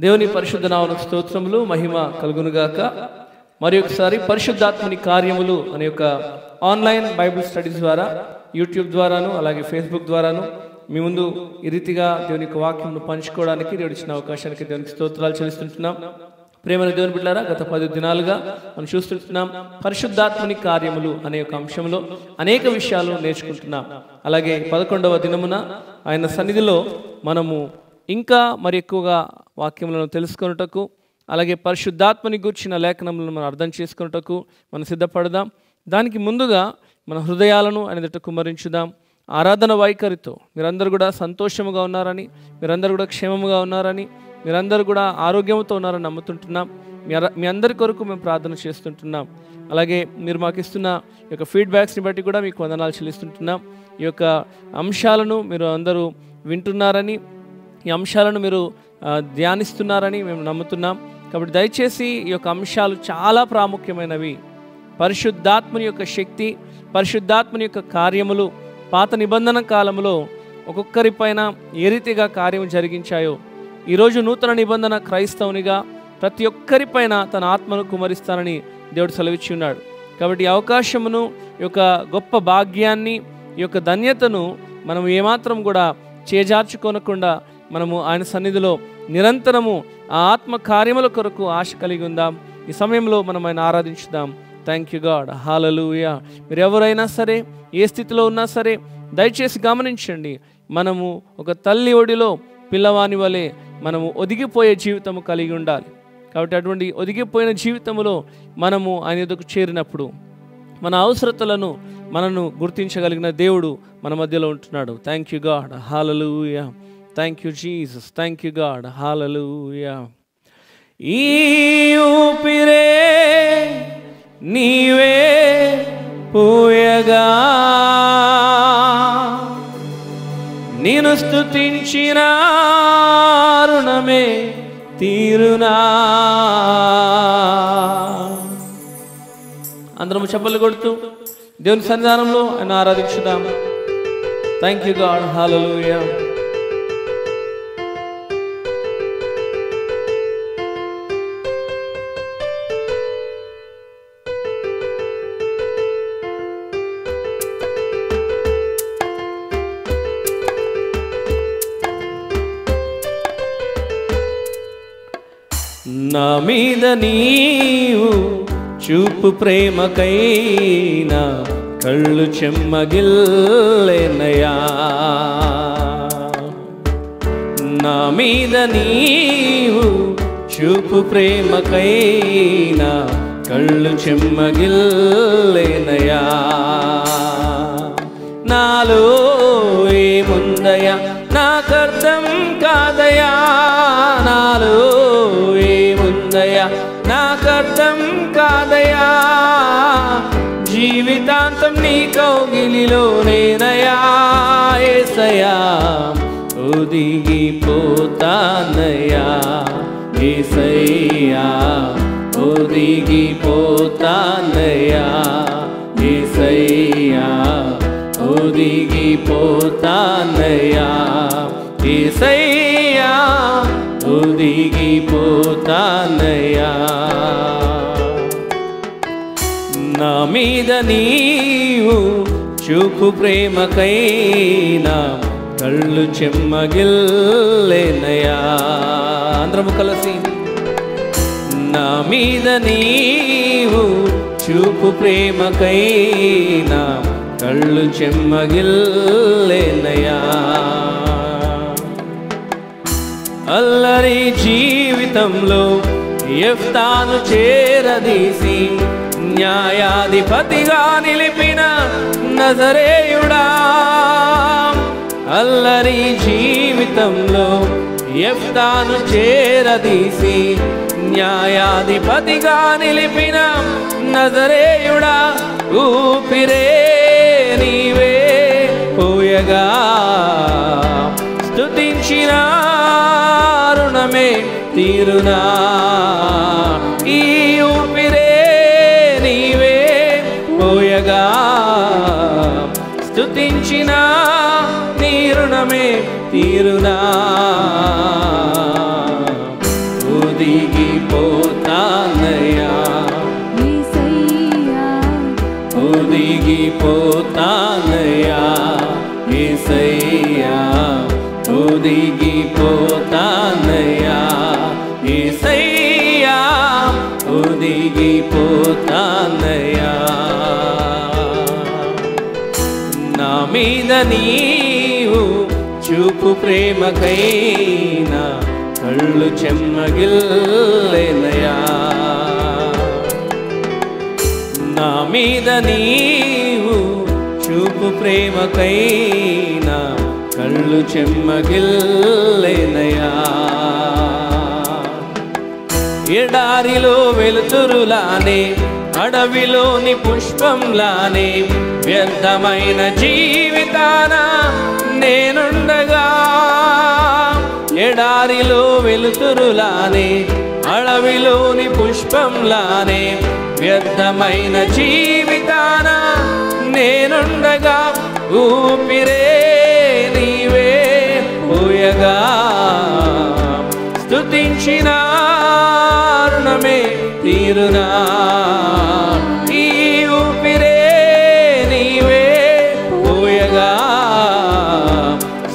దేవుని పరిశుద్ధ నామమునకు స్తోత్రములు, మహిమ కలుగునుగాక. మరి ఒకసారి పరిశుద్ధాత్మని కార్యములు అనే ఒక ఆన్లైన్ బైబిల్ స్టడీస్ ద్వారా యూట్యూబ్ ద్వారాను అలాగే ఫేస్బుక్ ద్వారాను మీ ముందు ఈ రీతిగా దేవుని యొక్క వాక్యమును పంచుకోవడానికి దేవుడు ఇచ్చిన అవకాశానికి దేవునికి స్తోత్రాలు చెల్లిస్తుంటున్నాం. ప్రేమైన దేవుని బిడ్డలారా, గత 10 దినాలుగా మనం చూస్తుంటున్నాం పరిశుద్ధాత్మని కార్యములు అనే ఒక అంశంలో అనేక విషయాలు నేర్చుకుంటున్నాం. అలాగే 11వ దినమున ఆయన సన్నిధిలో మనము ఇంకా మరి ఎక్కువగా వాక్యములను తెలుసుకొనుటకు, అలాగే పరిశుద్ధాత్మని గూర్చిన లేఖనములను మనం అర్థం చేసుకొనుటకు మనం సిద్ధపడదాం. దానికి ముందుగా మన హృదయాలను ఆయన ఎదుట కుమ్మరించుదాం. ఆరాధన వైఖరితో మీరందరూ కూడా సంతోషముగా ఉన్నారని, మీరందరూ కూడా క్షేమముగా ఉన్నారని, మీరందరూ కూడా ఆరోగ్యంతో ఉన్నారని నమ్ముతుంటున్నాం. మీ అందరి కొరకు మేము ప్రార్థన చేస్తుంటున్నాం. అలాగే మీరు మాకు ఇస్తున్న ఈ యొక్క ఫీడ్బ్యాక్స్ని బట్టి కూడా మీకు వందనాలు చెల్లిస్తుంటున్నాం. ఈ యొక్క అంశాలను మీరు అందరూ వింటున్నారని, ఈ అంశాలను మీరు ధ్యానిస్తున్నారని మేము నమ్ముతున్నాం. కాబట్టి దయచేసి ఈ యొక్క అంశాలు చాలా ప్రాముఖ్యమైనవి. పరిశుద్ధాత్మని యొక్క శక్తి, పరిశుద్ధాత్మని యొక్క కార్యములు పాత నిబంధన కాలంలో ఒక్కొక్కరి పైన ఏ రీతిగా కార్యం జరిగించాయో, ఈరోజు నూతన నిబంధన క్రైస్తవునిగా ప్రతి ఒక్కరి పైన తన ఆత్మను కుమరిస్తానని దేవుడు సెలవిచ్చి ఉన్నాడు. కాబట్టి ఈ అవకాశమును, ఈ యొక్క గొప్ప భాగ్యాన్ని, ఈ యొక్క ధన్యతను మనం ఏమాత్రం కూడా చేజార్చుకోనకుండా మనము ఆయన సన్నిధిలో నిరంతరము ఆ ఆత్మ కార్యముల కొరకు ఆశ కలిగి ఉందాం. ఈ సమయంలో మనం ఆయన ఆరాధించుదాం. Thank you God. హల్లెలూయా. మీరు ఎవరైనా సరే, ఏ స్థితిలో ఉన్నా సరే, దయచేసి గమనించండి. మనము ఒక తల్లి ఒడిలో పిల్లవాని వలె మనము ఒదిగిపోయే జీవితము కలిగి ఉండాలి. కాబట్టి అటువంటి ఒదిగిపోయిన జీవితంలో మనము ఆయన ఎదుకు చేరినప్పుడు మన అవసరతలను మనను గుర్తించగలిగిన దేవుడు మన మధ్యలో ఉంటున్నాడు. Thank you God. Hallelujah. Thank you Jesus. Thank you God. Hallelujah. ఈ ఊపిరే నీవే పోయగా నేను స్తుతించిన రుణమే తీరునా. అందరం చప్పట్లు కొడుతూ దేవుని సన్నిధానంలో ఆయన ఆరాధించుదాం. Thank you God. హల్లెలూయా. నా మీద నీవు చూపు ప్రేమకైనా కళ్ళు చెమ్మగిల్లేనయా. నా మీద నీవు చూపు ప్రేమకైనా కళ్ళు చెమ్మగిల్లేనయా. నాలో ఏముందయా నాకర్థం కాదయా, నాలో ఏముందయా నాకర్థం కాదయా. జీవితాంతం నీ కౌగిలిలోనేనయా. యేసయ్యా ఒదిగిపోతానయ్యా. యేసయ్యా ఒదిగిపోతానయ్యా. యేసయ్యా ఒదిగిపోతానయ్యా. యేసయ్యా ఒదిగిపోతానయ్యా. నా మీద నీవు చూపు ప్రేమకైనా కళ్ళు చెమ్మగిల్లేనయా. అందరము కలిసి నా మీద నీవు చూపు ప్రేమకైనా కళ్ళు చెమ్మగిల్లేనయా. అల్లరి జీవితంలో యెఫ్తాను చేరదీసి న్యాయాధిపతిగా నిలిపిన నజరేయుడా. అల్లరి జీవితంలో యెఫ్తాను చేరదీసి న్యాయాధిపతిగా నిలిపిన నజరేయుడా. ఊపిరే నీవే పోయగా స్తుతించిన రుణమే తీరునా. ఈ ఊపిరే నీవే పోయగా స్తుతించిన నీ రుణమే తీరునా. ఒదిగిపోతానయ్యా యేసయ్యా ఒదిగిపోతానయ్యా యేసయ్యా ఒదిగిపోతానయ్యా యేసయ్యా ఒదిగిపోతానయ్యా నా మీద నీవు చూపు ప్రేమకైనా కళ్ళు చెమ్మగిల్లేనయా నా మీద నీవు చూపు ప్రేమకైనా కళ్ళు చెమ్మగిల్లేనయా ఎడారిలో వెలుతురులానే అడవిలోని పుష్పంలానే వ్యర్థమైన జీవితాన నేనుండగా ఎడారిలో వెలుతురులానే అడవిలోని పుష్పంలానే వ్యర్థమైన జీవితాన నేనుండగా ఊపిరే నీవే పోయగా స్తుతించిన రుణమే తీరునా ఈ ఊపిరే నీవే పోయగా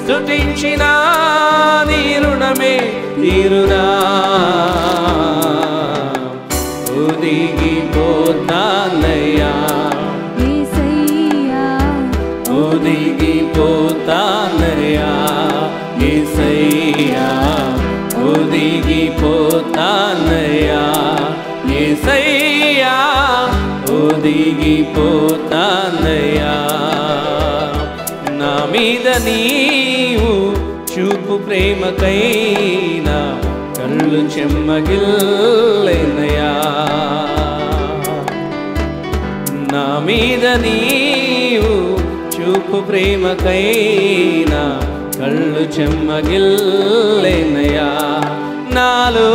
స్తుతించిన నీ రుణమే తీరునా ఒదిగిపోతానయ్యా యేసయ్యా ఒదిగిపోతానయ్యా యేసయ్యా ఒదిగిపోతానయ్యా యేసయ్యా ఒదిగిపోతానయ్యా నా మీద నీవు చూపు ప్రేమకైనా కళ్ళు చెమ్మగిల్లేనయా నా మీద నీవు చూపు ప్రేమకైనా కళ్ళు చెమ్మగిల్లేనయా నాలో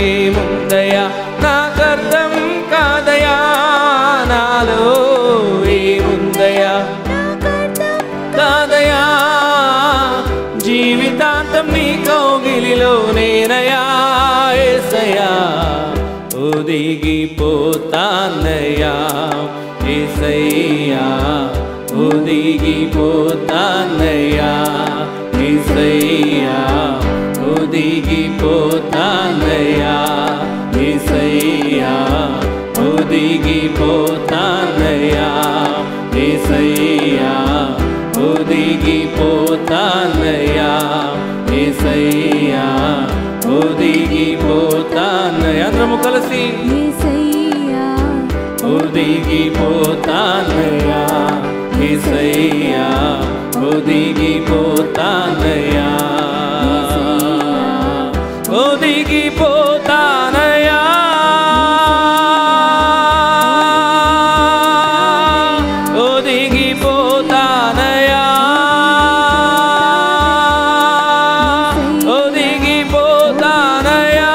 ఏముందయా నాకర్థం కాదయా నాలో ఏముందయా కాదయా జీవితాంతం నీ కౌగిలిలో నేనయా యేసయ్యా ఒదిగిపోతానయ్యా యేసయ్యా ఒదిగిపోతానయ్యా యేసయ్యా ఒదిగిపోతానయ్యా యేసయ్యా ఒదిగిపోతానయ్యా యేసయ్యా ఒదిగిపోతానయ్యా యేసయ్యా ఒదిగిపోతానయ్యా అందరము కలిసి యేసయ్యా ఒదిగిపోతానయ్యా యేసయ్యా ఒదిగిపోతానయ్యా ఒదిగిపోతానయ్యా ఒదిగిపోతానయ్యా ఒదిగిపోతానయ్యా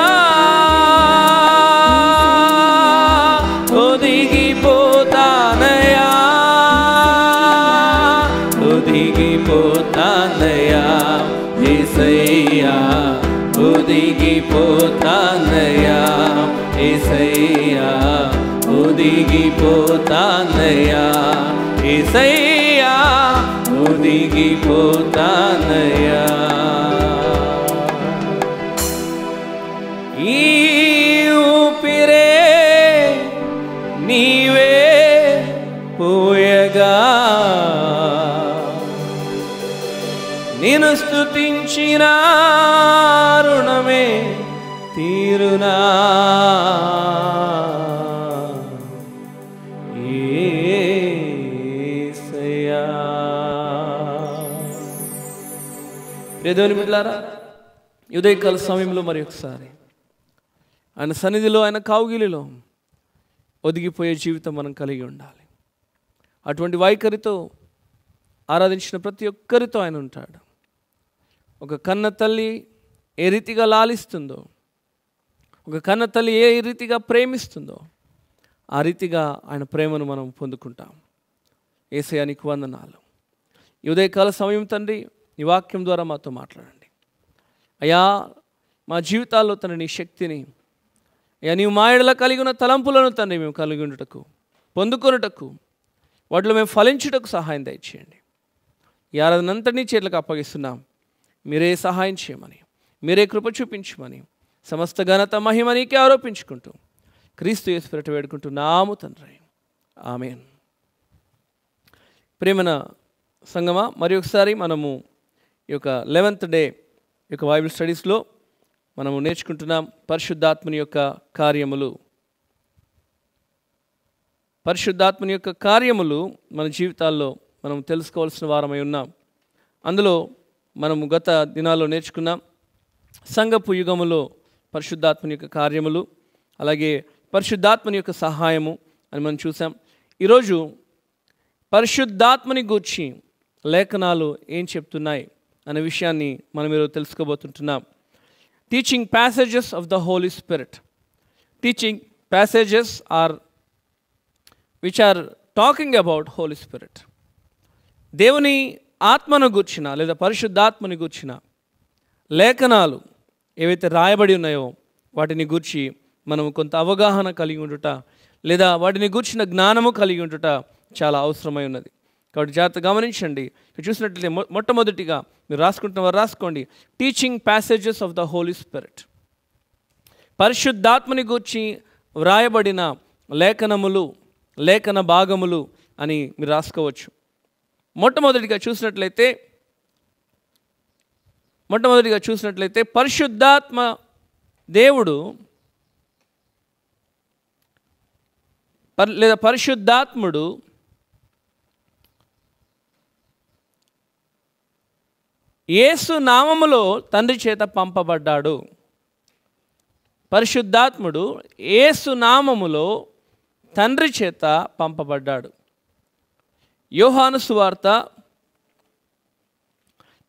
ఒదిగిపోతానయ్యా ఒదిగిపోతానయ్యా యేసయ్యా ఒదిగిపోతానయ్యా యేసయ్యా ఒదిగిపోతానయ్యా యేసయ్యా ఒదిగిపోతానయ్యా ఈ ఊపిరే నీవే పోయగా నిన్ను స్తుతించిన రుణమే తీరునా యేసయ్యా దేవుని బిడ్డలారా ఉదయకాల సమయంలో మరి ఒకసారి ఆయన సన్నిధిలో ఆయన కౌగిలిలో ఒదిగిపోయే జీవితం మనం కలిగి ఉండాలి. అటువంటి వైఖరితో ఆరాధించిన ప్రతి ఒక్కరితో ఆయన ఉంటాడు. ఒక కన్న తల్లి ఏ రీతిగా లాలిస్తుందో, ఒక కన్న తల్లి ఏ రీతిగా ప్రేమిస్తుందో ఆ రీతిగా ఆయన ప్రేమను మనం పొందుకుంటాం. యేసయ్యా నీకు వందనాలు. ఈ ఉదయకాల సమయం తండ్రి ఈ వాక్యం ద్వారా మాతో మాట్లాడండి అయ్యా. మా జీవితాల్లో తండ్రి నీ శక్తిని నీవు మా ఎడల కలిగి ఉన్న తలంపులను తండ్రి మేము కలిగి ఉండుటకు, పొందుకొనుటకు, వాటిలో మేము ఫలించుటకు సహాయం దయచేయండి. ఈ ఆరాధనంతటినీ చేతులకు అప్పగిస్తున్నాం. మీరే సహాయం చేయమని, మీరే కృప చూపించమని, సమస్త ఘనత మహిమ నీకే ఆరోపించుకుంటూ క్రీస్తు యేసు పేరిట వేడుకుంటున్నాము తండ్రి. ఆమేన్. ప్రేమన సంగమా, మరి ఒకసారి మనము ఈ యొక్క 11th డే యొక్క బైబిల్ స్టడీస్లో మనము నేర్చుకుంటున్నాం పరిశుద్ధాత్మని యొక్క కార్యములు. పరిశుద్ధాత్మని యొక్క కార్యములు మన జీవితాల్లో మనం తెలుసుకోవాల్సిన వారమై ఉన్నాం. అందులో మనము గత దినాల్లో నేర్చుకున్నాం సంఘపు యుగములో పరిశుద్ధాత్మని యొక్క కార్యములు, అలాగే పరిశుద్ధాత్మని యొక్క సహాయము అని మనం చూసాం. ఈరోజు పరిశుద్ధాత్మని గూర్చి లేఖనాలు ఏం చెప్తున్నాయి అనే విషయాన్ని మనం ఈరోజు తెలుసుకోబోతుంటున్నాం. Teaching passages of the Holy Spirit. Teaching passages which are talking about Holy Spirit. దేవుని ఆత్మను గూర్చిన లేదా పరిశుద్ధాత్మని గూర్చిన లేఖనాలు ఏవైతే రాయబడి ఉన్నాయో వాటిని గూర్చి మనం కొంత అవగాహన కలిగి ఉండుట, లేదా వాటిని గూర్చిన జ్ఞానము కలిగి ఉండుట చాలా అవసరమై ఉన్నది. కాబట్టి జాగ్రత్త గమనించండి. చూసినట్లయితే మొట్టమొదటిగా మీరు రాసుకుంటున్న వారు రాసుకోండి, teaching passages of the Holy Spirit. పరిశుద్ధాత్మని గూర్చి వ్రాయబడిన లేఖనములు, లేఖన భాగములు అని మీరు రాసుకోవచ్చు. మొట్టమొదటిగా చూసినట్లయితే పరిశుద్ధాత్మ దేవుడు లేదా పరిశుద్ధాత్ముడు యేసు నామములో తండ్రి చేత పంపబడ్డాడు. పరిశుద్ధాత్ముడు యేసు నామములో తండ్రి చేత పంపబడ్డాడు. యోహాను సువార్త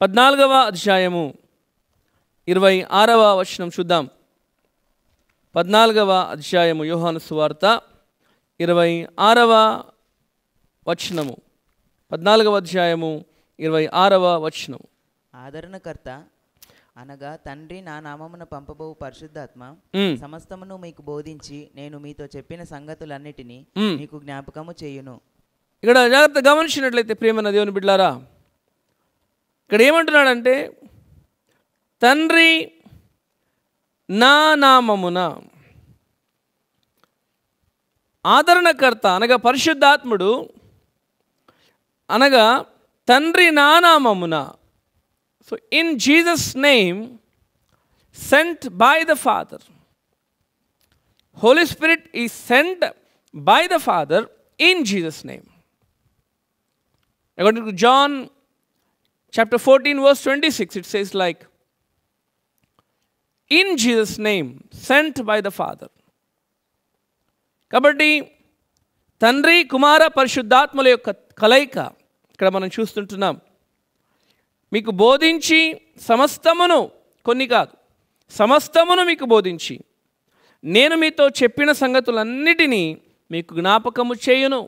14వ అధ్యాయము 26వ వచనం చూద్దాం. 14వ అధ్యాయము యోహాను సువార్త 26వ వచనము. 14వ అధ్యాయము 26వ వచనము. ఆదరణకర్త అనగా తండ్రి నా నామమున పంపబోవు పరిశుద్ధాత్మ సమస్తమును మీకు బోధించి నేను మీతో చెప్పిన సంగతులన్నిటినీ మీకు జ్ఞాపకము చేయును. ఇక్కడ జాగ్రత్త గమనించినట్లయితే ప్రియమైన దేవుని బిడ్డలారా, ఇక్కడ ఏమంటున్నాడంటే తండ్రి నా నామమున, ఆదరణకర్త అనగా పరిశుద్ధాత్ముడు అనగా తండ్రి నా నామమున. So in Jesus name, sent by the Father. Holy Spirit is sent by the Father in Jesus name. According to John chapter 14 verse 26, it says like, in Jesus name, sent by the Father. కాబట్టి తండ్రి కుమార పరిశుద్ధాత్మల యొక్క కలయిక ఇక్కడ మనం చూస్తుంటున్నాం. మీకు బోధించి సమస్తమును, కొన్ని కాదు సమస్తమును మీకు బోధించి నేను మీతో చెప్పిన సంగతులన్నిటినీ మీకు జ్ఞాపకము చేయును.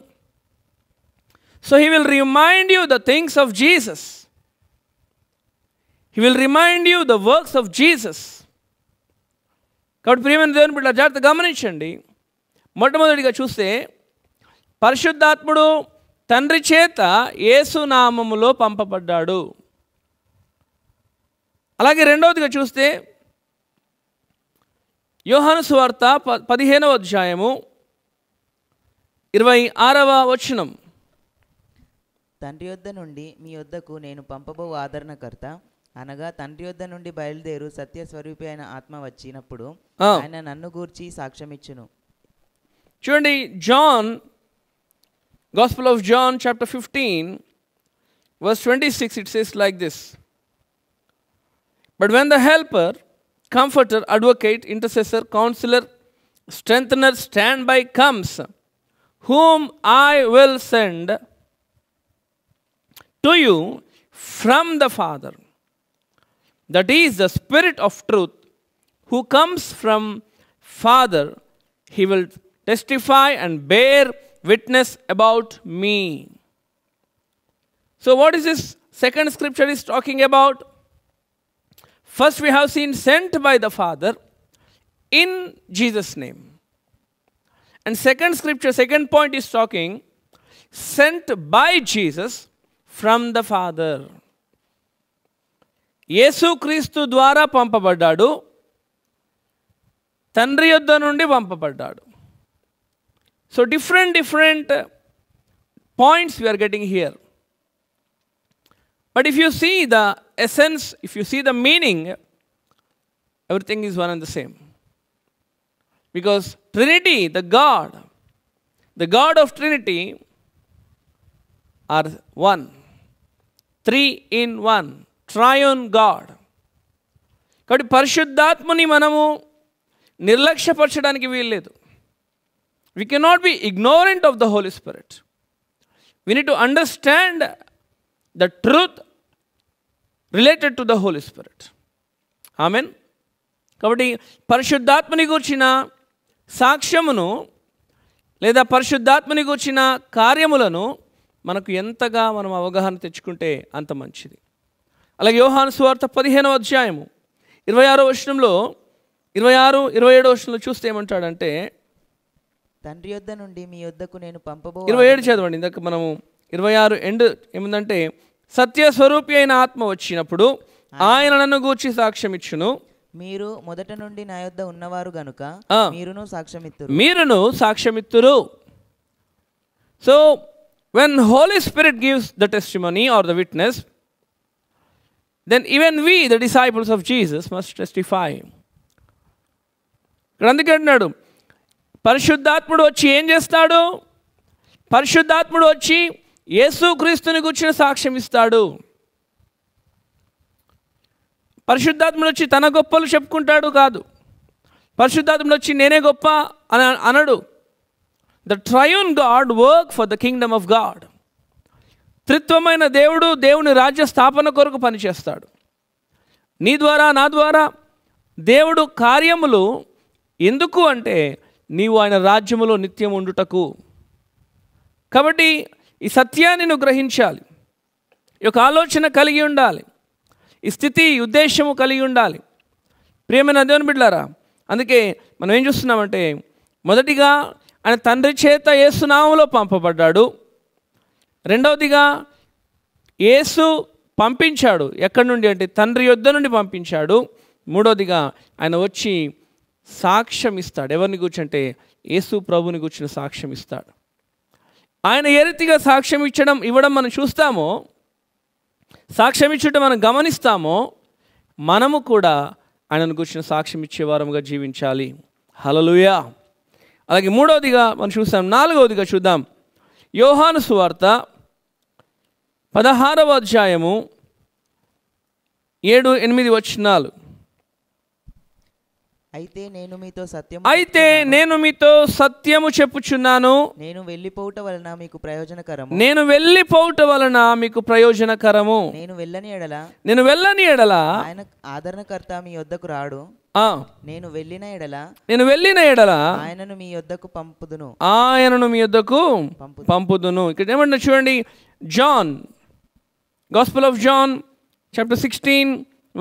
So he will remind you the things of Jesus. He will remind you the works of Jesus. కాబట్టి ప్రియమైన దేవుని బిడ్డ జాగ్రత్త గమనించండి. మొట్టమొదటిగా చూస్తే పరిశుద్ధాత్ముడు తండ్రి చేత యేసు నామములో పంపబడ్డాడు. అలాగే రెండవదిగా చూస్తే యోహాను సువార్త 15వ అధ్యాయము 26వ వచనం. తండ్రి యొద్ద నుండి మీ యొద్దకు నేను పంపబో ఆదరణకర్త అనగా తండ్రి యొద్ద నుండి బయలుదేరు సత్యస్వరూపి అయిన ఆత్మ వచ్చినప్పుడు ఆయన నన్ను గూర్చి సాక్ష్యమిచ్చును. చూడండి, John, gospel of John chapter 15 verse 26, it says like this, but when the helper, comforter, advocate, intercessor, counselor, strengthener, standby comes, whom I will send to you from the Father, that is the Spirit of truth, who comes from Father, he will testify and bear witness about me. So what is this second scripture is talking about? First we have seen sent by the Father in Jesus' name. And second scripture, second point is talking sent by Jesus from the Father. యేసుక్రీస్తు ద్వారా పంపబడ్డాడు, తండ్రి యొద్ద నుండి పంపబడ్డాడు. So different points we are getting here. But if you see the essence, if you see the meaning, everything is one and the same. Because Trinity, the God of Trinity are one. 3 in 1. Triune God. కాబట్టి పరిశుద్ధాత్మని మనము నిర్లక్ష్యపరచడానికి వీల్లేదు. We cannot be ignorant of the Holy Spirit. We need to understand the truth related to the Holy Spirit. Amen. కాబట్టి పరిశుద్ధాత్మని గూర్చిన సాక్ష్యమును లేదా పరిశుద్ధాత్మని గూర్చిన కార్యములను మనకు ఎంతగా మనం అవగాహన తెచ్చుకుంటే అంత మంచిది. అలాగే యోహాను సువార్త 15వ అధ్యాయము 26వ వచనంలో 26, 27వ వచనంలో చూస్తే ఏమంటాడంటే, తండ్రి యొద్ద నుండి మీ యొద్దకు నేను 27 చదవండి. ఇందాక మనము 26 ఎండ్ ఏముందంటే, సత్య స్వరూపి అయిన ఆత్మ వచ్చినప్పుడు ఆయన నన్ను గూర్చి సాక్ష్యం ఇచ్చును. మీరు మొదట నుండి నా యొద్ద ఉన్నవారు గనుక మీరును సాక్ష్యమిత్తురు. So when Holy Spirit gives the testimony or the witness, then even we, the disciples of Jesus, must testify. ఇక్కడ అందుకే అంటున్నాడు, పరిశుద్ధాత్ముడు వచ్చి ఏం చేస్తాడు? పరిశుద్ధాత్ముడు వచ్చి యేసుక్రీస్తుని గురించిన సాక్ష్యం ఇస్తాడు. పరిశుద్ధాత్ముడు వచ్చి తన గొప్పలు చెప్పుకుంటాడు కాదు. పరిశుద్ధాత్ముడు వచ్చి నేనే గొప్ప అని అనడు. The triune God work for the kingdom of God. త్రిత్వమైన దేవుడు దేవుని రాజ్య స్థాపన కొరకు పనిచేస్తాడు. నీ ద్వారా నా ద్వారా దేవుడు కార్యములు ఎందుకు అంటే నీవు ఆయన రాజ్యములో నిత్యం ఉండుటకు. కాబట్టి ఈ సత్యాన్ని నువ్వు గ్రహించాలి, ఈ యొక్క ఆలోచన కలిగి ఉండాలి, ఈ స్థితి ఉద్దేశము కలిగి ఉండాలి. ప్రియమైన దేవుని బిడ్డలారా, అందుకే మనం ఏం చూస్తున్నామంటే, మొదటిగా ఆయన తండ్రి చేత యేసు నామములో పంపబడ్డాడు. రెండవదిగా యేసు పంపించాడు. ఎక్కడి నుండి అంటే తండ్రి యొద్ద నుండి పంపించాడు. మూడవదిగా ఆయన వచ్చి సాక్ష్యం ఇస్తాడు. ఎవరిని కూర్చుంటే యేసు ప్రభుని కూర్చున్న సాక్ష్యం ఇస్తాడు. ఆయన ఏ రీతిగా సాక్ష్యం ఇవ్వడం మనం చూస్తామో, సాక్ష్యం ఇచ్చడం మనం గమనిస్తామో, మనము కూడా ఆయనను కూర్చున్న సాక్ష్యం ఇచ్చేవారముగా జీవించాలి. హల్లెలూయా. అలాగే మూడవదిగా మనం చూస్తాం. నాలుగవదిగా చూద్దాం. యోహాను సువార్త 16వ అధ్యాయము 7-8 వచనాలు. అయితే నేను మీతో సత్యము చెప్పుచున్నాను, నేను వెళ్ళిపోవుట వలన మీకు ప్రయోజనకరము. నేను వెళ్ళని ఎడల ఆయన ఆదరణకర్త మీ యొద్దకు రాడు. నేను వెళ్ళిన ఎడల ఆయనను మీ యొద్దకు పంపుదును. ఇక్కడ ఏమంటున్నా చూడండి. John, gospel of John chapter 16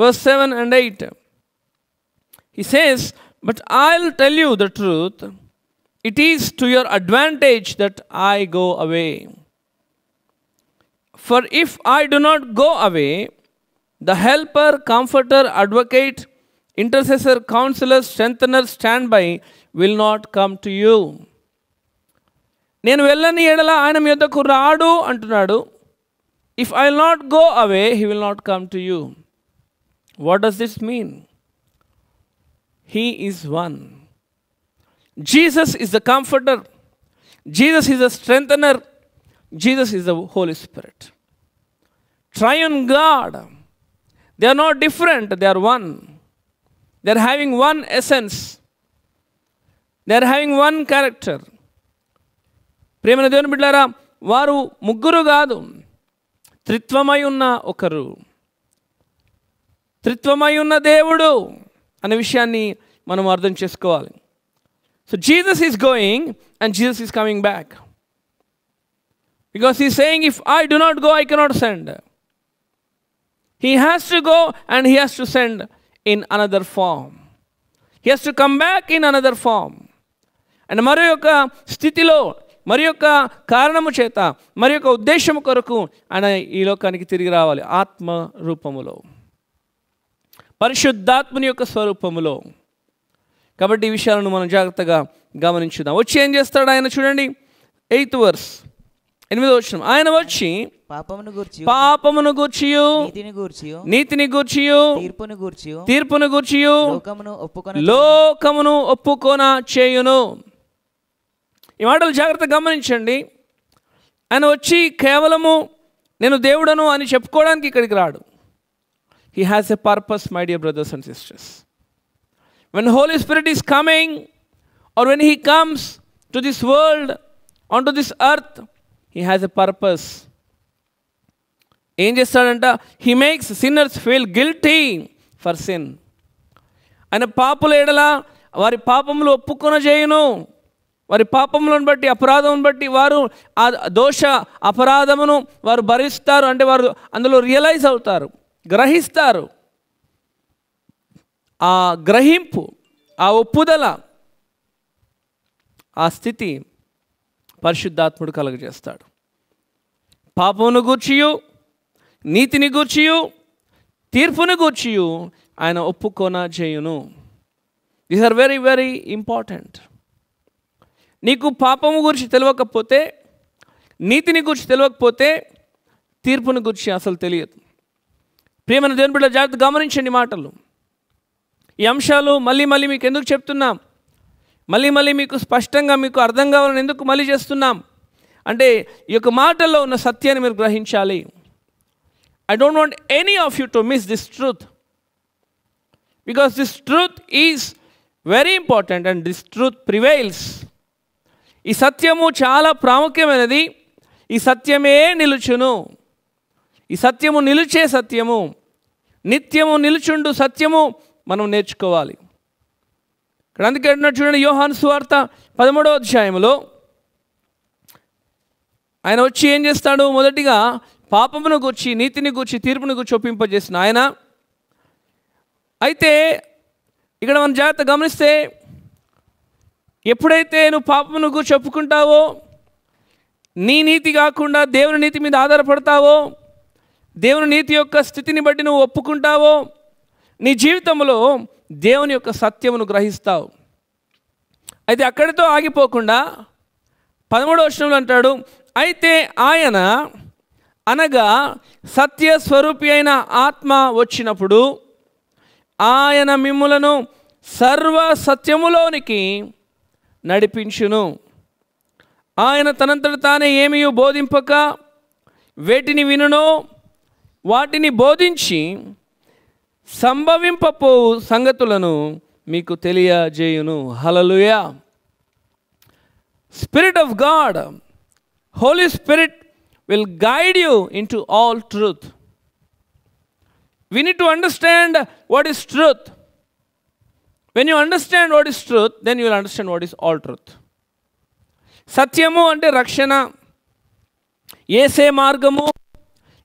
verse 7 and 8. He says, but I'll tell you the truth, it is to your advantage that I go away. For if I do not go away, the helper, comforter, advocate, intercessor, counselor, strengthener, standby will not come to you. నేను వెళ్ళని ఎడల ఆయన మీ యొద్దకు రాడు అంటున్నాడు. If I will not go away, he will not come to you. What does this mean? He is one. Jesus is the comforter. Jesus is the strengthener. Jesus is the Holy Spirit. Triune God. They are not different. They are one. They are having one essence. They are having one character. ప్రియమైన దేవుని బిడ్డలారా, వారు ముగ్గురు కాదు, త్రిత్వమై ఉన్న ఒకరు, త్రిత్వమై ఉన్న దేవుడు అనే విషయాన్ని మనం అర్థం చేసుకోవాలి. So Jesus is going and Jesus is coming back. Because he saying if I do not go, I cannot send. He has to go and he has to send in another form. He has to come back in another form. And మరి యొక్క స్థితిలో, మరి యొక్క కారణము చేత, మరి యొక్క ఉద్దేశము కొరకు ఆయన ఈ లోకానికి తిరిగి రావాలి, ఆత్మ రూపములో, పరిశుద్ధాత్మని యొక్క స్వరూపములో. కాబట్టి ఈ విషయాలను మనం జాగ్రత్తగా గమనించుదాం. వచ్చి ఏం చేస్తాడు ఆయన? చూడండి 8th verse, 8వ వచనం. ఆయన వచ్చి పాపమును గూర్చియు నీతిని గూర్చియు తీర్పును గూర్చియు లోకమును ఒప్పుకొన చేయును. ఈ మాటలు జాగ్రత్తగా గమనించండి. ఆయన వచ్చి కేవలము నేను దేవుడను అని చెప్పుకోవడానికి ఇక్కడికి రాడు. He has a purpose, my dear brothers and sisters. When the Holy Spirit is coming, or when He comes to this world, onto this earth, He has a purpose. ఏం చేస్తాడంట? He makes sinners feel guilty for sin. ఆయన పాపుల ఎడల వారి పాపములు ఒప్పుకొన చేయును. వారి పాపములను బట్టి, అపరాధమును బట్టి వారు ఆ దోష అపరాధమును వారు భరిస్తారు. అంటే వారు అందులో రియలైజ్ అవుతారు, గ్రహిస్తారు. ఆ గ్రహింపు, ఆ ఒప్పుదల, ఆ స్థితి పరిశుద్ధాత్ముడు కలుగజేస్తాడు. పాపమును గూర్చియు నీతిని గూర్చియు తీర్పును గూర్చియు ఆయన ఒప్పుకొన చేయును. These are very very important. నీకు పాపము గురించి తెలియకపోతే, నీతిని గురించి తెలియకపోతే, తీర్పుని గురించి అసలు తెలియదు. ప్రియమైన దేవుని బిడ్డ, జాగ్రత్త గమనించండి మాటలు. ఈ అంశాలు మళ్ళీ మళ్ళీ మీకు ఎందుకు చెప్తున్నాం, మళ్ళీ మళ్ళీ మీకు స్పష్టంగా మీకు అర్థం కావాలని ఎందుకు మళ్ళీ చేస్తున్నాం అంటే, ఈ యొక్క మాటల్లో ఉన్న సత్యాన్ని మీరు గ్రహించాలి. I don't want any of you to miss this truth, because this truth is very important and this truth prevails. ఈ సత్యము చాలా ప్రాముఖ్యమైనది. ఈ సత్యమే నిలుచును. ఈ సత్యము నిలిచే సత్యము, నిత్యము నిలుచుండు సత్యము మనం నేర్చుకోవాలి. ఇక్కడ అందుకే అంటున్నాడు చూడండి, యోహాను సువార్త 13వ అధ్యాయంలో ఆయన వచ్చి ఏం చేస్తాడు? మొదటిగా పాపమును గూర్చి, నీతిని గూర్చి, తీర్పును గూర్చి ఒప్పింపజేసిన ఆయన. అయితే ఇక్కడ మనం జాగ్రత్త గమనిస్తే, ఎప్పుడైతే నువ్వు పాపమును గూర్చి ఒప్పుకుంటావో, నీ నీతి కాకుండా దేవుని నీతి మీద ఆధారపడతావో, దేవుని నీతి యొక్క స్థితిని బట్టి నువ్వు ఒప్పుకుంటావో, నీ జీవితంలో దేవుని యొక్క సత్యమును గ్రహిస్తావు. అయితే అక్కడితో ఆగిపోకుండా 13వ వచనంలో అంటాడు, అయితే ఆయన అనగా సత్య స్వరూపి అయిన ఆత్మ వచ్చినప్పుడు ఆయన మిమ్ములను సర్వ సత్యములోనికి నడిపించును. ఆయన తనంతట తానే ఏమీ బోధింపక వేటిని వినునో వాటిని బోధించి సంభవింపపోవు సంగతులను మీకు తెలియజేయును. Hallelujah. Spirit of God, Holy Spirit will guide you into all truth. We need to understand what is truth. When you understand what is truth, then you will understand what is all truth. సత్యము అంటే రక్షణ, యేసే మార్గము,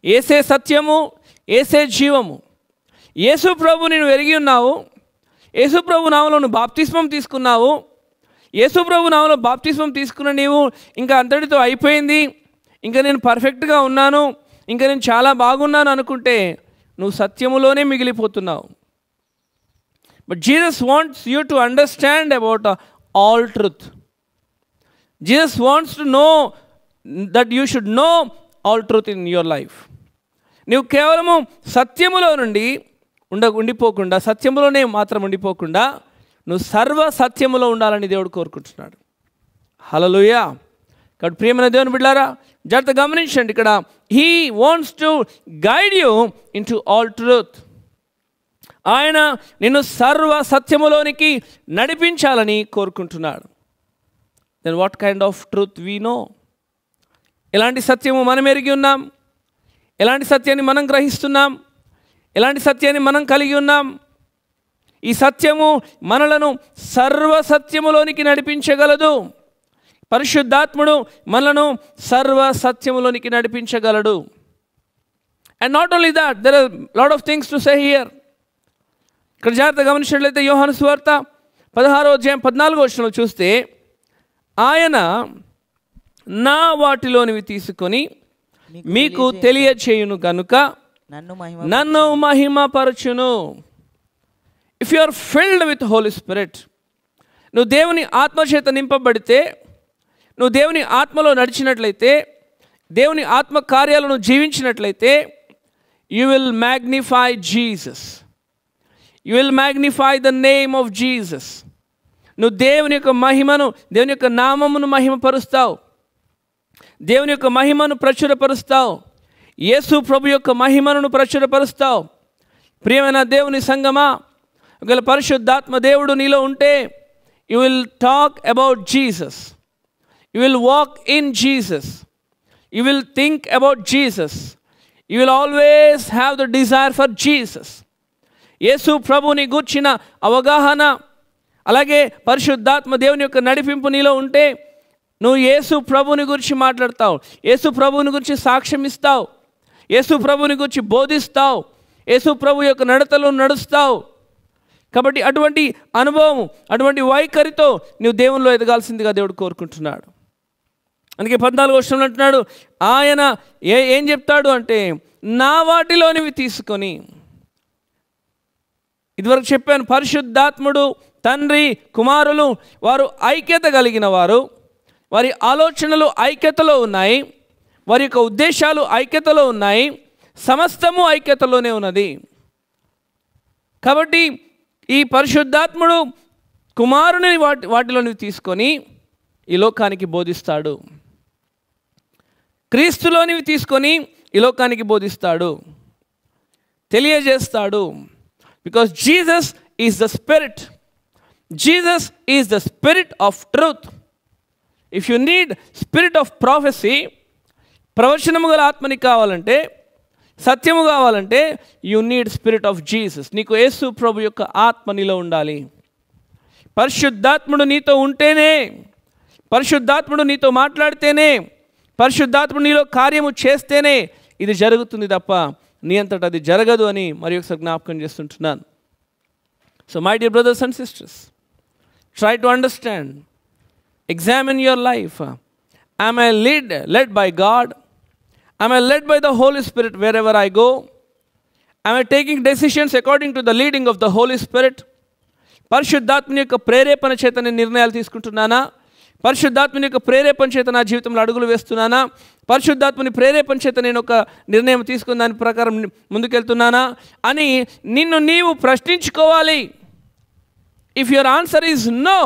యేసే సత్యము, యేసే జీవము. యేసు ప్రభు నేను ఎరిగి ఉన్నావు, యేసు ప్రభు నామములో నువ్వు బాప్తిస్మం తీసుకున్నావు, యేసు ప్రభు నామములో బాప్తిస్మం తీసుకున్న నీవు ఇంకా అంతటితో అయిపోయింది, ఇంకా నేను పర్ఫెక్ట్గా ఉన్నాను, ఇంకా నేను చాలా బాగున్నాను అనుకుంటే నువ్వు సత్యములోనే మిగిలిపోతున్నావు. But Jesus wants you to understand about all truth. Jesus wants to know that you should know all truth in your life. నువ్వు కేవలము సత్యములో నుండి ఉండిపోకుండా, సత్యములోనే మాత్రం ఉండిపోకుండా నువ్వు సర్వ సత్యములో ఉండాలని దేవుడు కోరుకుంటున్నాడు. హల్లెలూయా. కాబట్టి ప్రియమైన దేవుని బిడ్డలారా, జాగ్రత్త గమనించండి. ఇక్కడ he wants to guide you into all truth. ఆయన నిన్ను సర్వ సత్యములోనికి నడిపించాలని కోరుకుంటున్నాడు. Then what kind of truth we know? ఎలాంటి సత్యము మనం ఎరిగి ఉన్నాం? ఎలాంటి సత్యాన్ని మనం గ్రహిస్తున్నాం? ఎలాంటి సత్యాన్ని మనం కలిగి ఉన్నాం? ఈ సత్యము మనలను సర్వ సత్యములోనికి నడిపించగలదు. పరిశుద్ధాత్ముడు మనలను సర్వ సత్యములోనికి నడిపించగలడు. And not only that, there are lot of things to say here. ఇక్కడ జాగ్రత్తగా గమనించినట్లయితే యోహాను సువార్త 16:14 చూస్తే, ఆయన నా వాటిలోనివి తీసుకొని మీకు తెలియచేయును కనుక నన్ను మహిమపరచును. If you are filled with Holy Spirit, నువ్వు దేవుని ఆత్మచేత నింపబడితే, నువ్వు దేవుని ఆత్మలో నడిచినట్లయితే, దేవుని ఆత్మ కార్యాలను జీవించినట్లయితే, you will magnify Jesus, you will magnify the name of Jesus. నువ్వు దేవుని యొక్క మహిమను, దేవుని యొక్క నామమును మహిమపరుస్తావు, దేవుని యొక్క మహిమను ప్రచురపరుస్తావు, యేసు ప్రభు యొక్క మహిమను ప్రచురపరుస్తావు. ప్రియమైన దేవుని సంగమా, ఒకవేళ పరిశుద్ధాత్మ దేవుడు నీలో ఉంటే, you will talk about Jesus, you will walk in Jesus, you will think about Jesus, you will always have the desire for Jesus. Yesu ప్రభుని గూర్చిన అవగాహన, అలాగే పరిశుద్ధాత్మ దేవుని యొక్క నడిపింపు నీలో ఉంటే, నువ్వు యేసు ప్రభుని గురించి మాట్లాడతావు, యేసు ప్రభుని గురించి సాక్ష్యం ఇస్తావు, యేసు ప్రభుని గురించి బోధిస్తావు, యేసు ప్రభు యొక్క నడతలో నడుస్తావు. కాబట్టి అటువంటి అనుభవం, అటువంటి వైఖరితో నువ్వు దేవునిలో ఎదగాల్సిందిగా దేవుడు కోరుకుంటున్నాడు. అందుకే 14 అంటున్నాడు, ఆయన ఏం చెప్తాడు అంటే, నా వాటిలోనివి తీసుకొని. ఇదివరకు చెప్పాను, పరిశుద్ధాత్ముడు, తండ్రి, కుమారులు వారు ఐక్యత కలిగిన వారు. వారి ఆలోచనలు ఐక్యతలో ఉన్నాయి, వారి యొక్క ఉద్దేశాలు ఐక్యతలో ఉన్నాయి, సమస్తము ఐక్యతలోనే ఉన్నది. కాబట్టి ఈ పరిశుద్ధాత్ముడు కుమారుని వాటిలోని తీసుకొని ఈ లోకానికి బోధిస్తాడు, క్రీస్తులోనివి తీసుకొని ఈ లోకానికి బోధిస్తాడు, తెలియజేస్తాడు. Because Jesus is the spirit, Jesus is the spirit of truth. If you need spirit of prophecy, ప్రవచనము గల ఆత్మని కావాలంటే, సత్యము కావాలంటే, you need spirit of Jesus. నీకు యేసు ప్రభు యొక్క ఆత్మ నీలో ఉండాలి. పరిశుద్ధాత్ముడు నీతో ఉంటేనే, పరిశుద్ధాత్ముడు నీతో మాట్లాడితేనే, పరిశుద్ధాత్ముడు నీలో కార్యము చేస్తేనే ఇది జరుగుతుంది తప్ప నీ అంతటా అది జరగదు అని మరి ఒకసారి జ్ఞాపకం చేస్తుంటున్నాను. So my dear brothers and sisters, try to understand, examine your life. Am I led by God? Am I led by the Holy Spirit wherever I go? Am I taking decisions according to the leading of the Holy Spirit? పరిశుద్ధాత్మని యొక్క ప్రేరేపణ చేత నేను నిర్ణయాలు తీసుకుంటున్నానా? పరిశుద్ధాత్మని యొక్క ప్రేరేపణ చేత నా జీవితంలో అడుగులు వేస్తున్నానా? పరిశుద్ధాత్మని ప్రేరేపణ చేత నేను ఒక నిర్ణయం తీసుకున్న దాని ప్రకారం ముందుకెళ్తున్నానా అని నిన్ను నీవు ప్రశ్నించుకోవాలి. If your answer is no,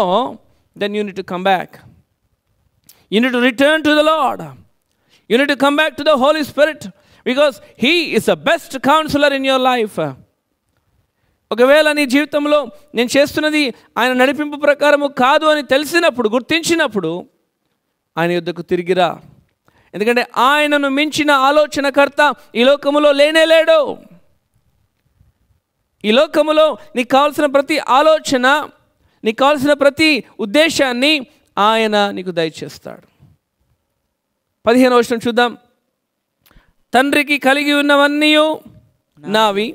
then you need to come back. You need to return to the Lord. You need to come back to the Holy Spirit, because He is the best counselor in your life. ఒకవేళ నీ జీవితంలో నేను చేస్తున్నది ఆయన నడిపింపు ప్రకారము కాదు అని తెలిసినప్పుడు, గుర్తించినప్పుడు ఆయన యొద్దకు తిరిగిరా. ఎందుకంటే ఆయనను మించిన ఆలోచనకర్త ఈ లోకములో లేనేలేడు. ఈ లోకములో నీకు కావాల్సిన ప్రతి ఆలోచన, నీకు కావాల్సిన ప్రతి ఉద్దేశాన్ని ఆయన నీకు దయచేస్తాడు. 15వ వచనం చూద్దాం. తండ్రికి కలిగి ఉన్నవన్నీ నావి,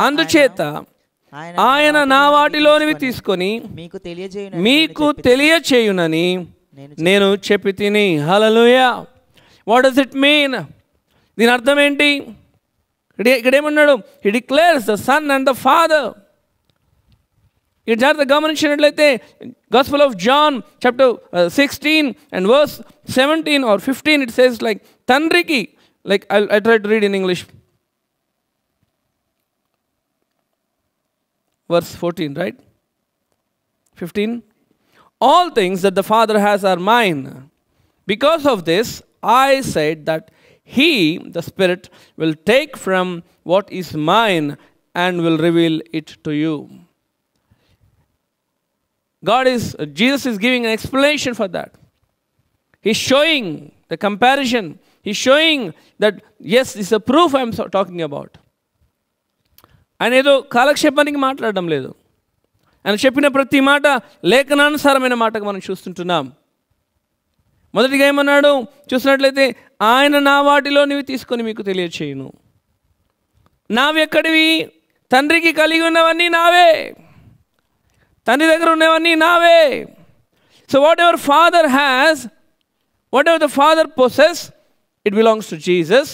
అందుచేత ఆయన నా వాటిలోనివి తీసుకొని మీకు తెలియచేయునని నేను చెప్పి తిని. Hallelujah. What does it mean? దీని అర్థం ఏంటి? ఇక్కడ ఏమన్నాడు? He declares the son and the father. ఈ జాగ్రత్త గమనించినట్లయితే gospel of John chapter 16 and verse 17 or 15 it says like తండ్రికి, like I try to read in English, verse 14, right? 15. All things that the Father has are mine. Because of this I said that He, the Spirit, will take from what is mine and will reveal it to you. Jesus is giving an explanation for that. He's showing the comparison. He's showing that yes, this is a proof I'm talking about. ఆయన ఏదో కాలక్షేపానికి మాట్లాడడం లేదు. ఆయన చెప్పిన ప్రతి మాట లేఖనానుసారమైన మాటగా మనం చూస్తుంటున్నాం. మొదటిగా ఏమన్నాడు చూసినట్లయితే, ఆయన నా వాటిలోనివి తీసుకొని మీకు తెలియచేయును. నావి ఎక్కడివి? తండ్రికి కలిగి ఉన్నవన్నీ నావే, తండ్రి దగ్గర ఉన్నవన్నీ నావే. So whatever father has, whatever the father possess, it belongs to Jesus.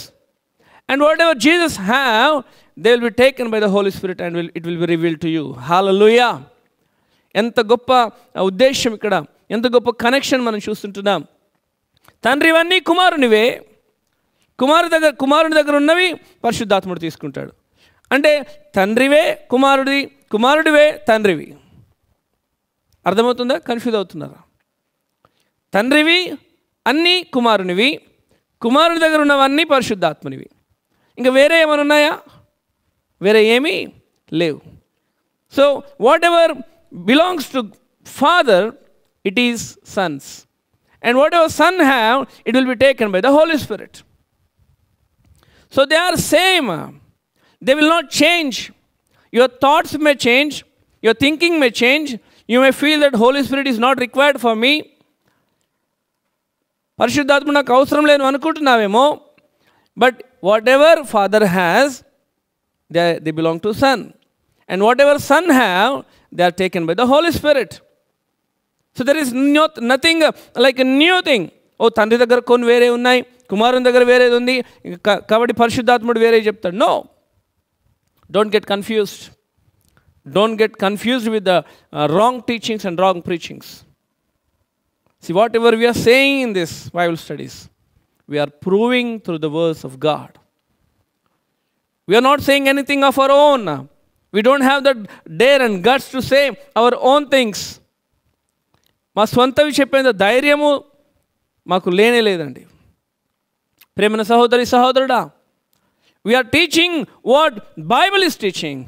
And whatever Jesus have, they will be taken by the Holy Spirit and it will be revealed to you. Hallelujah. ఎంత గొప్ప ఉద్దేశం ఇక్కడ, ఎంత గొప్ప connection మనం చూస్తుంటున్నాం. తండ్రివన్నీ కుమారునివే, కుమారుని దగ్గర ఉన్నవి పరిశుద్ధాత్ముడు తీసుకుంటాడు. అంటే తండ్రివే కుమారుడి, కుమారుడివే తండ్రివి. అర్థమవుతుందా? కన్ఫ్యూజ్ అవుతున్నారా? తండ్రివి అన్నీ కుమారునివి, కుమారుని దగ్గర ఉన్నవన్నీ పరిశుద్ధాత్మునివి. ఇంకా వేరే ఏమైనా ఉన్నాయా? వేరే ఏమీ లేవు. So what ever belongs to father, it is Sons. And whatever son have, it will be taken by the Holy Spirit. So they are same. They will not change. Your thoughts may change. Your thinking may change. You may feel that Holy Spirit is not required for me. పరిశుద్ధాత్మ నాకు అవసరం లేదు అనుకుంటున్నావేమో. But whatever father has, they belong to son. And whatever son have, they are taken by the Holy Spirit. So there is nothing like a new thing. ఓ తండ్రి దగ్గర కొన్ని వేరే ఉన్నాయి, కుమారుని దగ్గర వేరేది ఉంది కాబట్టి పరిశుద్ధాత్ముడు వేరే చెప్తాడు. No, don't get confused. Don't get confused with the wrong teachings and wrong preachings. See, whatever we are saying in this Bible studies, we are proving through the words of God. We are not saying anything of our own. We don't have the dare and guts to say our own things. మా స్వంతవి చెప్పేంత ధైర్యము మాకు లేనే లేదండి. ప్రేమన సహోదరి సహోదరుడా, we are teaching what Bible is teaching.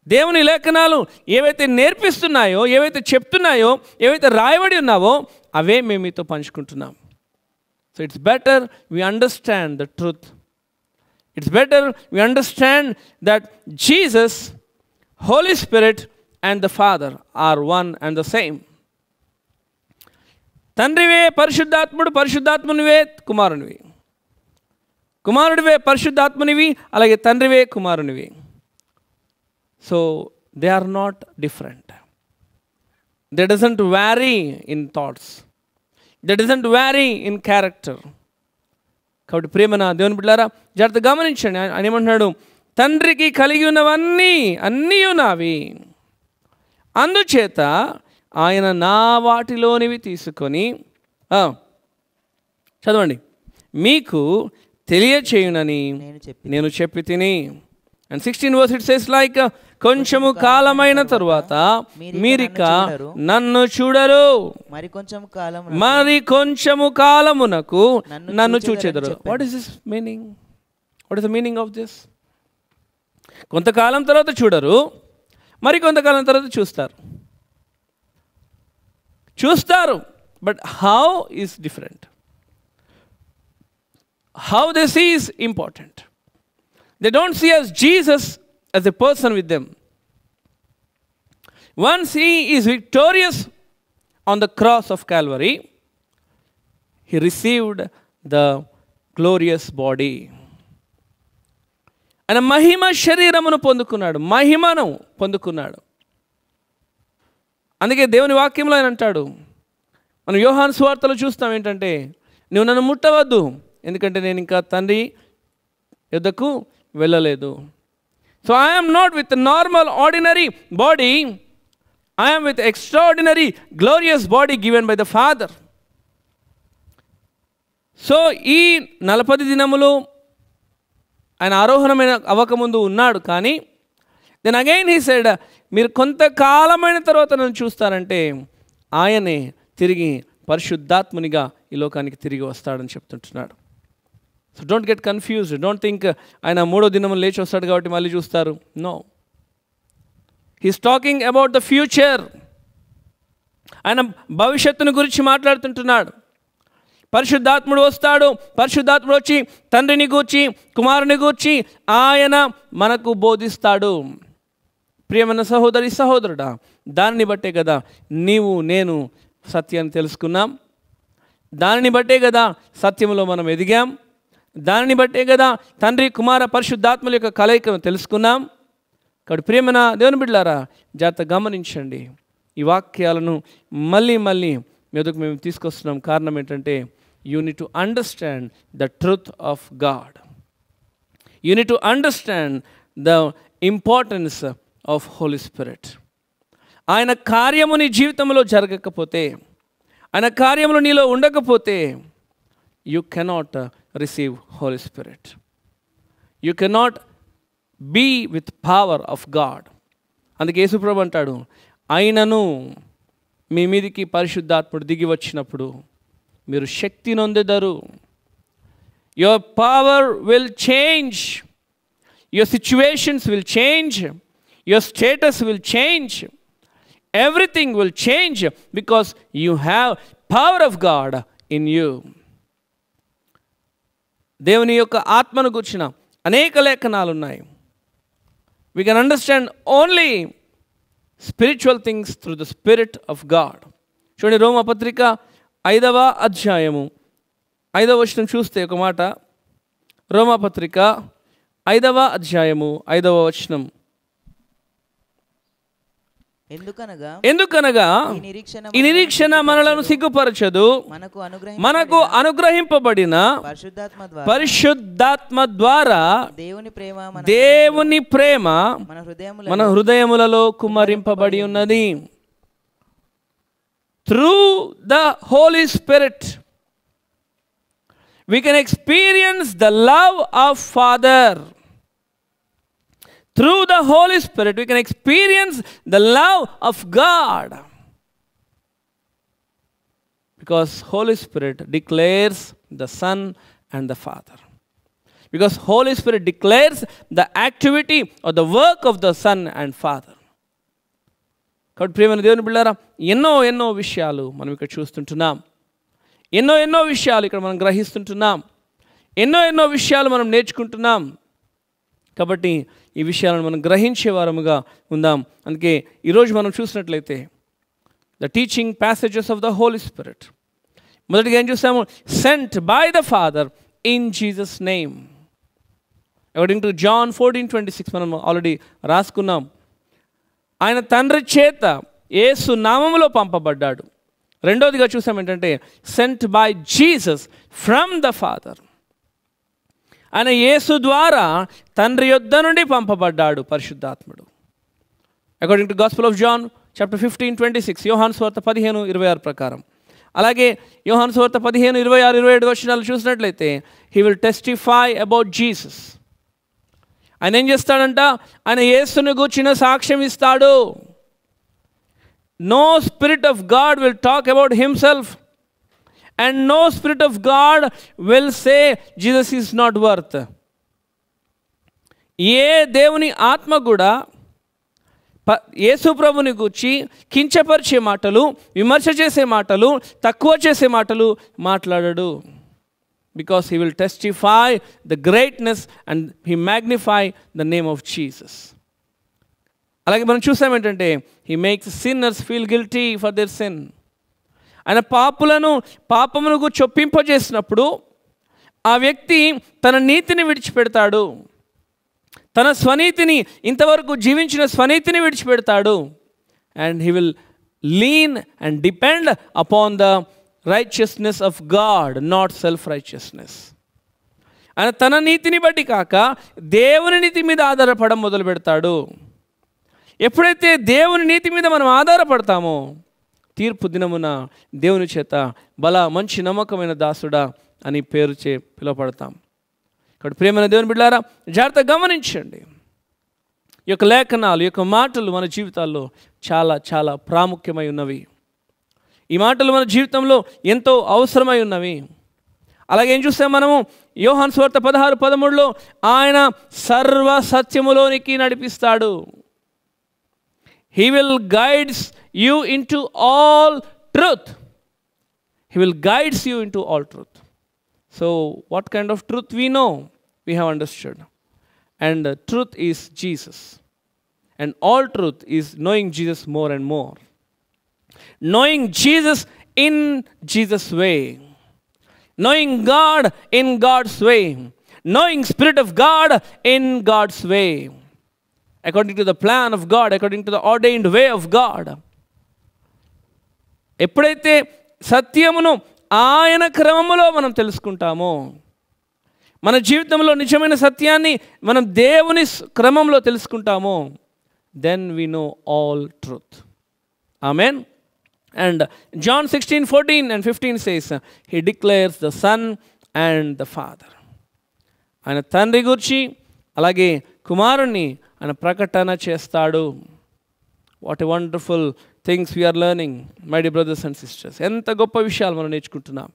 దేవుని లేఖనాలు ఏవైతే నేర్పిస్తున్నాయో, ఏవైతే చెప్తున్నాయో, ఏవైతే రాయబడి ఉన్నావో అవే మేము మీతో పంచుకుంటున్నాం. So it's better we understand the truth. It's better we understand that Jesus, Holy Spirit and the father are one and the same. తండ్రివే పరిశుద్ధాత్ముడు, పరిశుద్ధాత్మునివే కుమారునివి, కుమారుడివే పరిశుద్ధాత్మునివి, అలాగే తండ్రివే కుమారునివి. So they are not different. They doesn't vary in thoughts, they doesn't vary in character. కాబట్టి ప్రేమన దేవుని బిడ్డలారా జాగ్రత్త గమనించండి. ఆయన ఏమంటున్నాడు? తండ్రికి కలిగి ఉన్నవన్నీ అన్నీ నావి, అందుచేత ఆయన నా వాటిలోనివి తీసుకొని చదవండి, మీకు తెలియచేయునని నేను చెప్పి తిని. And 16 verse it says like, కొంచెము కాలమైన తరువాత మీరిక నన్ను చూడరు, మరి కొంచెము కాలమునకు నన్ను చూచెదరు. What is this meaning? What is the meaning of this? కొంతకాలం తర్వాత చూడరు, మరి కొంతకాలం తర్వాత చూస్తారు. But how is different. How they see is important. They don't see as Jesus as a person with them. Once he is victorious on the cross of Calvary, he received the glorious body. ఆయన మహిమ శరీరమును పొందుకున్నాడు, మహిమను పొందుకున్నాడు. అందుకే దేవుని వాక్యంలో ఆయన అంటాడు, మనం యోహాను సువార్తలో చూస్తాం ఏంటంటే, నువ్వు నన్ను ముట్టవద్దు, ఎందుకంటే నేను ఇంకా తండ్రి యొద్దకు వెళ్ళలేదు. So I am not with normal ordinary body, I am with extraordinary glorious body given by the Father. So ఈ 40 దినములు ఆయన ఆరోహణమైన అవ్వకముందు ఉన్నాడు. కానీ దెన్ అగైన్ హీ సెడ్, మీరు కొంతకాలమైన తర్వాత నన్ను చూస్తారంటే ఆయనే తిరిగి పరిశుద్ధాత్మునిగా ఈ లోకానికి తిరిగి వస్తాడని చెప్తుంటున్నాడు. So don't get confused. Don't think ఆయన 3వ దినం లేచి వస్తాడు కాబట్టి మళ్ళీ చూస్తారు. No, he's talking about the future. ఆయన భవిష్యత్తుని గురించి మాట్లాడుతుంటున్నాడు. పరిశుద్ధాత్ముడు వస్తాడు, పరిశుద్ధాత్ముడు వచ్చి తండ్రిని గూర్చి, కుమారుని గూర్చి ఆయన మనకు బోధిస్తాడు. ప్రియమైన సహోదరి సహోదరుడా, దానిని బట్టే కదా నీవు నేను సత్యాన్ని తెలుసుకున్నాం. దానిని బట్టే కదా సత్యంలో మనం ఎదిగాం. దానిని బట్టే కదా తండ్రి కుమార పరిశుద్ధాత్మల యొక్క కలయికను తెలుసుకున్నాం. కాబట్టి ప్రియమైన దేవుని బిడ్డలారా, జాగ్రత్తగా గమనించండి. ఈ వాక్యాలను మళ్ళీ మీదకు మేము తీసుకొస్తున్నాం. కారణం ఏంటంటే you need to understand the truth of God. You need to understand the importance of Holy Spirit. ఆయన కార్యము నీ జీవితంలో జరగకపోతే, ఆయన కార్యములు నీలో ఉండకపోతే you cannot receive Holy Spirit. You cannot be with power of God. అందుకే యేసుప్రభు అంటాడు, ఆయనను మీ మీదికి పరిశుద్ధాత్ముడు దిగి వచ్చినప్పుడు మీరు శక్తి నొందెదరు. Your power will change, your situations will change, your status will change, everything will change because you have power of God in you. దేవుని యొక్క ఆత్మను గుర్చిన అనేక లేఖనాలు ఉన్నాయి. We can understand only spiritual things through the Spirit of God. చూడండి, రోమపత్రిక 5వ అధ్యాయము 5వ వచనం చూస్తే ఒక మాట. రోమపత్రిక 5వ అధ్యాయము 5వ వచనం. ఎందుకనగా ఈ నిరీక్షణ మనలను సిగ్గుపరచదు, మనకు అనుగ్రహింపబడిన పరిశుద్ధాత్మ ద్వారా దేవుని ప్రేమ మన హృదయములలో కుమ్మరింపబడి ఉన్నది. Through the Holy Spirit we can experience the love of Father. Through the Holy Spirit, we can experience the love of God. Because Holy Spirit declares the Son and the Father. Because Holy Spirit declares the activity or the work of the Son and Father. కాబట్టి ప్రియమైన దేవుని బిడ్డలారా, ఎన్నో విషయాలు మనం ఇక్కడ చూస్తుంటున్నాం. ఎన్నో విషయాలు ఇక్కడ మనం గ్రహిస్తుంటున్నాం. ఎన్నో విషయాలు మనం నేర్చుకుంటున్నాం. కాబట్టి ఈ విషయాలను మనం గ్రహించే వారముగా ఉందాం. అందుకే ఈరోజు మనం చూసినట్లయితే the teaching passages of the Holy Spirit. మొదటిగా ఏం చూసాము? Sent by the Father in Jesus name. According to John 14:26 మనం ఆల్రెడీ రాసుకున్నాం. ఆయన తండ్రి చేత యేసు నామములో పంపబడ్డాడు. రెండోదిగా చూసాం ఏంటంటే sent by Jesus from the Father. ఆయన యేసు ద్వారా తండ్రి యొద్ద నుండి పంపబడ్డాడు పరిశుద్ధాత్ముడు. According to gospel of John chapter 15:26, యోహాను సువార్త 15:26 ప్రకారం. అలాగే యోహాను సువార్త 15:26-27 వచనాలు చూసినట్లయితే he will testify about Jesus. ఆయన ఏం చేస్తాడంట? ఆయన యేసుని గూర్చిన సాక్ష్యం ఇస్తాడు. No spirit of God will talk about himself, and no spirit of God will say Jesus is not worth. ఏ దేవుని ఆత్మ కూడా యేసు ప్రభుని గూర్చి కించపరిచే మాటలు, విమర్శ చేసే మాటలు, తక్కువ చేసే మాటలు మాట్లాడడు. Because he will testify the greatness and he magnify the name of Jesus. అలాగే మనం చూసాం ఏంటంటే he makes sinners feel guilty for their sin. ఆయన పాపమునకు చొప్పింపజేసినప్పుడు ఆ వ్యక్తి తన నీతిని విడిచిపెడతాడు, తన స్వనీతిని, ఇంతవరకు జీవించిన స్వనీతిని విడిచిపెడతాడు. And he will lean and depend upon the righteousness of God, not self righteousness. ఆయన తన నీతిని బట్టి కాక దేవుని నీతి మీద ఆధారపడడం మొదలు పెడతాడు. ఎప్పుడైతే దేవుని నీతి మీద మనం ఆధారపడతామో తీర్పు దినమున దేవుని చేత మంచి నమ్మకమైన దాసుడా అని పేరు పిలువబడతాం. కాబట్టి ప్రియమైన దేవుని బిడ్డలారా, జాగ్రత్తగా గమనించండి. ఈ యొక్క లేఖనాలు, ఈ యొక్క మాటలు మన జీవితాల్లో చాలా చాలా ప్రాముఖ్యమై ఉన్నవి. ఈ మాటలు మన జీవితంలో ఎంతో అవసరమై ఉన్నవి. అలాగే ఏం చూస్తే మనము యోహాను సువార్త 16:13 ఆయన సర్వ సత్యములోనికి నడిపిస్తాడు. He will guides you into all truth. He will guides you into all truth. So what kind of truth we know? We have understood. And truth is Jesus. And all truth is knowing Jesus more and more. Knowing Jesus in Jesus' way. Knowing God in God's way. Knowing Spirit of God in God's way. According to the plan of God, according to the ordained way of God. ఎప్పుడైతే సత్యమును ఆయన క్రమములో మనం తెలుసుకుంటామో, మన జీవితంలో నిజమైన సత్యాన్ని మనం దేవుని క్రమంలో తెలుసుకుంటామో, then we know all truth. Amen. And John 16:14 and 15 says, he declares the Son and the Father. ఆయన తండ్రి గురించి అలాగే కుమారుణ్ణి ఆయన ప్రకటన చేస్తాడు. What a wonderful things we are learning, my dear brothers and sisters. ఎంత గొప్ప విషయాలు మనం నేర్చుకుంటున్నాం.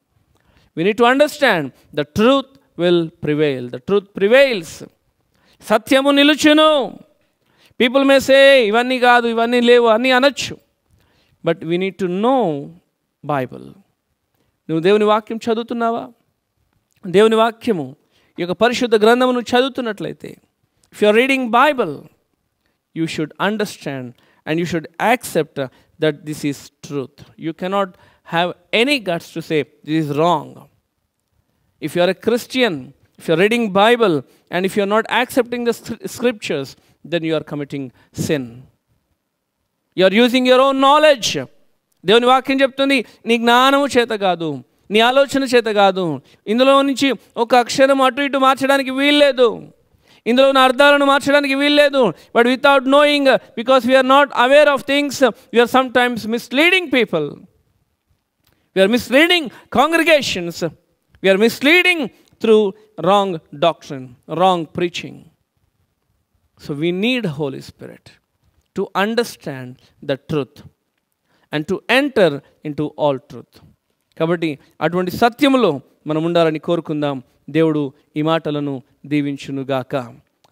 We need to understand the truth will prevail. The truth prevails. సత్యము నిలుచును. పీపుల్ మే సే ఇవన్నీ కాదు, ఇవన్నీ లేవు అన్నీ అనొచ్చు. But we need to know Bible. నువ్వు దేవుని వాక్యం చదువుతున్నావా? దేవుని వాక్యము ఈ యొక్క పరిశుద్ధ గ్రంథమును చదువుతున్నట్లయితే, if you are reading Bible, you should understand and you should accept that this is truth. You cannot have any guts to say this is wrong. If you are a Christian, if you are reading Bible and if you are not accepting the scriptures, then you are committing sin. You are using your own knowledge. దేవుని వాక్యం చెప్తుంది, నీ జ్ఞానము చేత కాదు, నీ ఆలోచన చేత కాదు, ఇందులో నుంచి ఒక అక్షరం అటు ఇటు మార్చడానికి వీల్లేదు, ఇందులో ఉన్న అర్థాలను మార్చడానికి వీల్లేదు. But without knowing, because we are not aware of things, we are sometimes misleading people. We are misleading congregations. We are misleading through wrong doctrine, wrong preaching. So we need Holy Spirit to understand the truth and to enter into all truth. కాబట్టి అటువంటి సత్యములో మనం ఉండాలని కోరుకుందాం. దేవుడు ఈ మాటలను దీవించునుగాక.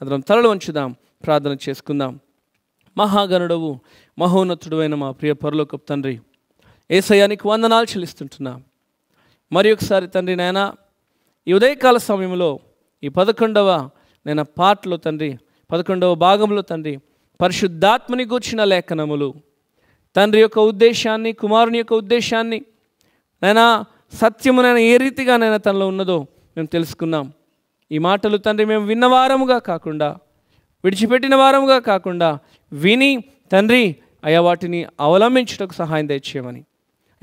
అందరం తలలు వంచుదాం, ప్రార్థన చేసుకుందాం. మహాగణుడవు, మహోన్నతుడు అయిన మా ప్రియ పరలోకపు తండ్రి, యేసయ్యానికి వందనాలు చెల్లిస్తుంటున్నాం. మరి ఒకసారి తండ్రి నాయన, ఈ ఉదయకాల సమయంలో ఈ 11వ పాటలో తండ్రి, 11వ భాగంలో తండ్రి, పరిశుద్ధాత్మని గూర్చిన లేఖనములు, తండ్రి యొక్క ఉద్దేశాన్ని, కుమారుని యొక్క ఉద్దేశాన్ని నైనా, సత్యమునైనా ఏ రీతిగా నైనా తనలో ఉన్నదో మేము తెలుసుకున్నాం. ఈ మాటలు తండ్రి మేము విన్నవారముగా కాకుండా, విడిచిపెట్టిన వారముగా కాకుండా, విని తండ్రి అయా వాటిని అవలంబించుటకు సహాయం దయచేయమని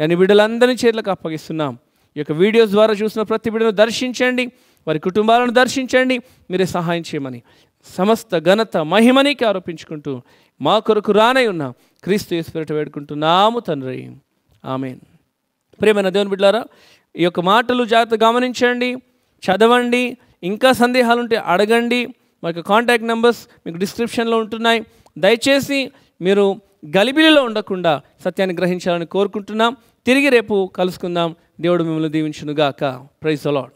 అని బిడ్డలందరినీ చేతులకు అప్పగిస్తున్నాం. ఈ యొక్క వీడియోస్ ద్వారా చూసిన ప్రతి బిడ్డను దర్శించండి, వారి కుటుంబాలను దర్శించండి, మీరే సహాయం చేయమని సమస్త ఘనత మహిమనికి ఆరోపించుకుంటూ మా కొరకు రానై ఉన్న క్రీస్తు యేసు పేరిట వేడుకుంటున్నాము తండ్రి. ఆమేన్. ప్రియమైన దేవుని బిడ్డలారా, ఈ యొక్క మాటలు జాగ్రత్తగా గమనించండి, చదవండి. ఇంకా సందేహాలు ఉంటే అడగండి. మా యొక్క కాంటాక్ట్ నెంబర్స్ మీకు డిస్క్రిప్షన్లో ఉంటున్నాయి. దయచేసి మీరు గలిబిలిలో ఉండకుండా సత్యాన్ని గ్రహించాలని కోరుకుంటున్నాం. తిరిగి రేపు కలుసుకుందాం. దేవుడు మిమ్మల్ని దీవించునుగాక. Praise the lord.